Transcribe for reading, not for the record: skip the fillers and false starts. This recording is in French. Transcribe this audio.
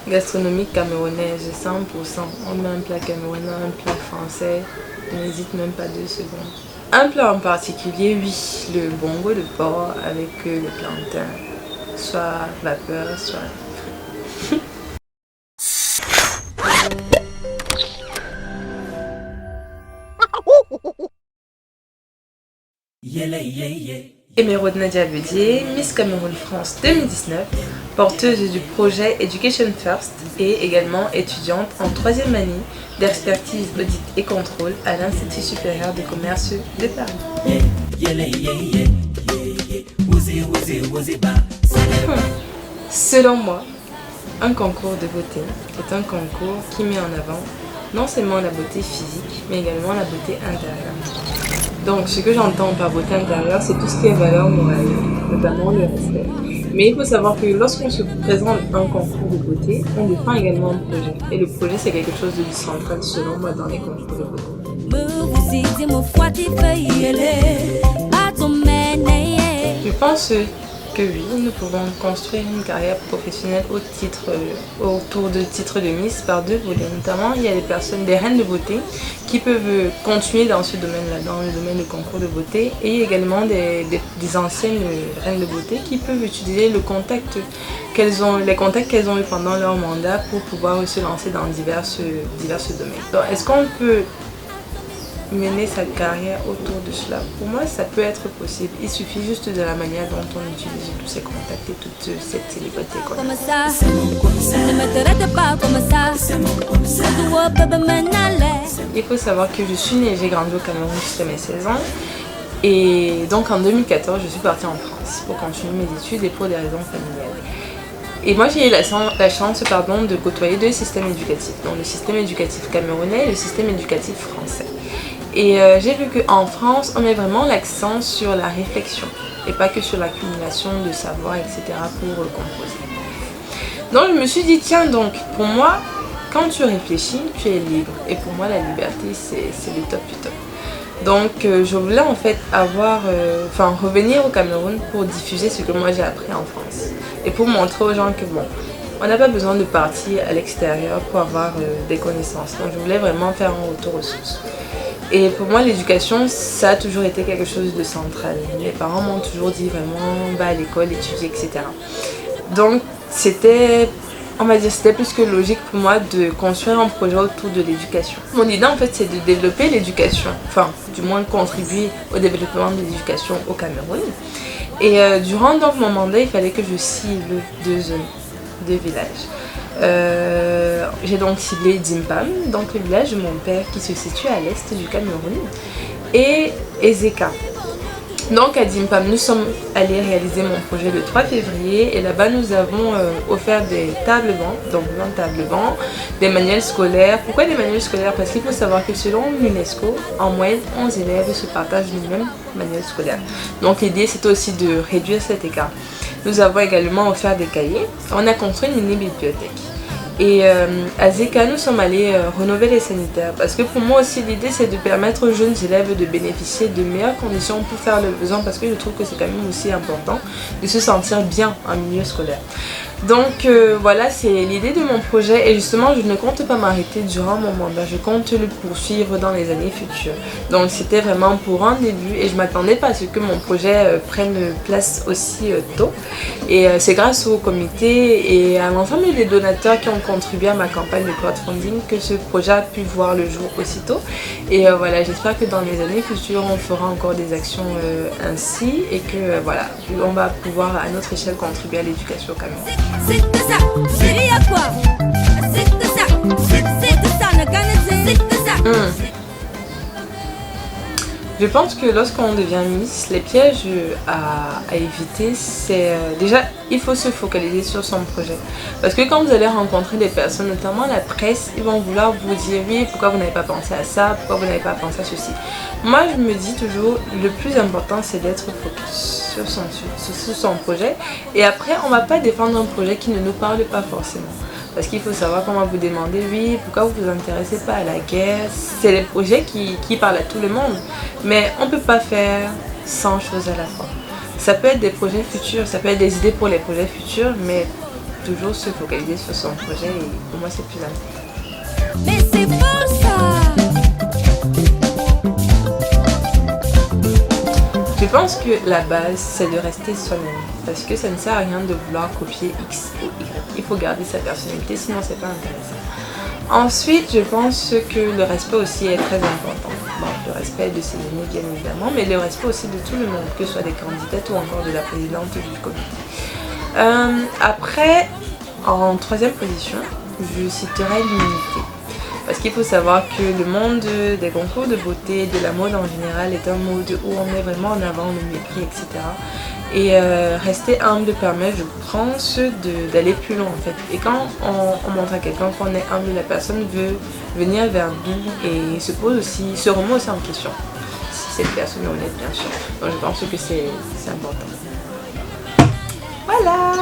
Gastronomique camerounaise, 100%. On met un plat camerounais, un plat français, on n'hésite même pas 2 secondes. Un plat en particulier, oui, le bongo de porc avec le plantain, soit vapeur, soit frit. Émeraude Nadia Bedier, Miss Cameroun France 2019, porteuse du projet Education First et également étudiante en 3e année d'expertise, audit et contrôle à l'Institut supérieur de commerce de Paris. Selon moi, un concours de beauté est un concours qui met en avant non seulement la beauté physique, mais également la beauté intérieure. Donc, ce que j'entends par beauté intérieure, c'est tout ce qui est valeur morale, notamment le respect. Mais il faut savoir que lorsqu'on se présente à un concours de beauté, on défend également un projet. Et le projet, c'est quelque chose de central selon moi dans les concours de beauté. Je pense que oui, nous pouvons construire une carrière professionnelle autour de titres de Miss par 2 volets. Notamment, il y a des personnes, des reines de beauté, qui peuvent continuer dans ce domaine-là, dans le domaine du concours de beauté, et également des anciennes reines de beauté qui peuvent utiliser les contacts qu'elles ont eu pendant leur mandat pour pouvoir se lancer dans divers domaines. Donc, est-ce qu'on peut mener sa carrière autour de cela? Pour moi, ça peut être possible. Il suffit juste de la manière dont on utilise tous ces contacts et toute cette célébrité. Il faut savoir que je suis née et j'ai grandi au Cameroun jusqu'à mes 16 ans. Et donc en 2014, je suis partie en France pour continuer mes études et pour des raisons familiales. Et moi, j'ai eu la chance de côtoyer 2 systèmes éducatifs. Donc le système éducatif camerounais et le système éducatif français. Et j'ai vu qu'en France, on met vraiment l'accent sur la réflexion et pas que sur l'accumulation de savoir, etc. pour composer. Donc je me suis dit, tiens, donc pour moi, quand tu réfléchis, tu es libre. Et pour moi, la liberté, c'est le top du top. Donc je voulais en fait revenir au Cameroun pour diffuser ce que moi j'ai appris en France. Et pour montrer aux gens que bon, on n'a pas besoin de partir à l'extérieur pour avoir des connaissances. Donc je voulais vraiment faire un retour aux sources. Et pour moi, l'éducation, ça a toujours été quelque chose de central. Mes parents m'ont toujours dit vraiment, va à l'école, étudier, etc. Donc, c'était plus que logique pour moi de construire un projet autour de l'éducation. Mon idée, en fait, c'est de développer l'éducation, enfin, du moins contribuer au développement de l'éducation au Cameroun. Et durant donc mon mandat, il fallait que je cible 2 zones, 2 villages. J'ai donc ciblé Dimpam, donc le village de mon père qui se situe à l'est du Cameroun, et Ezeka. Donc à Dimpam, nous sommes allés réaliser mon projet le 3 février et là-bas nous avons offert des tables-bancs, donc 20 tables-bancs, des manuels scolaires. Pourquoi des manuels scolaires? Parce qu'il faut savoir que selon l'UNESCO, en moyenne 11 élèves se partagent le même manuel scolaire. Donc l'idée c'était aussi de réduire cet écart. Nous avons également offert des cahiers. On a construit une mini-bibliothèque. Et à Zeka, nous sommes allés rénover les sanitaires. Parce que pour moi aussi, l'idée c'est de permettre aux jeunes élèves de bénéficier de meilleures conditions pour faire le besoin. Parce que je trouve que c'est quand même aussi important de se sentir bien en milieu scolaire. Donc voilà, c'est l'idée de mon projet et justement je ne compte pas m'arrêter durant mon mandat, je compte le poursuivre dans les années futures. Donc c'était vraiment pour un début et je m'attendais pas à ce que mon projet prenne place aussi tôt. Et c'est grâce au comité et à l'ensemble des donateurs qui ont contribué à ma campagne de crowdfunding que ce projet a pu voir le jour aussitôt. Et voilà, j'espère que dans les années futures on fera encore des actions ainsi et que voilà, on va pouvoir à notre échelle contribuer à l'éducation au Cameroun. C'est que ça, chérie à quoi? C'est que ça, ne gagne, c'est que ça. Je pense que lorsqu'on devient Miss, les pièges à éviter, c'est déjà, il faut se focaliser sur son projet. Parce que quand vous allez rencontrer des personnes, notamment la presse, ils vont vouloir vous dire oui, pourquoi vous n'avez pas pensé à ça, pourquoi vous n'avez pas pensé à ceci. Moi, je me dis toujours, le plus important, c'est d'être focus sur son projet. Et après, on ne va pas défendre un projet qui ne nous parle pas forcément. Parce qu'il faut savoir comment vous demander, oui, pourquoi vous ne vous intéressez pas à la guerre. C'est des projets qui parlent à tout le monde. Mais on ne peut pas faire 100 choses à la fois. Ça peut être des projets futurs, ça peut être des idées pour les projets futurs, mais toujours se focaliser sur son projet et pour moi c'est plus important. Mais c'est pour ça. Je pense que la base c'est de rester soi-même parce que ça ne sert à rien de vouloir copier X ou Y. Il faut garder sa personnalité sinon c'est pas intéressant. Ensuite, je pense que le respect aussi est très important. Bon, le respect de ses aînés bien évidemment, mais le respect aussi de tout le monde, que ce soit des candidates ou encore de la présidente du comité. Après, en troisième position, je citerai l'humilité. Parce qu'il faut savoir que le monde des concours de beauté, de la mode en général est un mode où on met vraiment en avant le mépris, etc. Et rester humble permet, je pense, d'aller plus loin en fait. Et quand on montre à quelqu'un qu'on est humble, la personne veut venir vers nous et se remet aussi en question. Si cette personne est honnête, bien sûr. Donc je pense que c'est important. Voilà.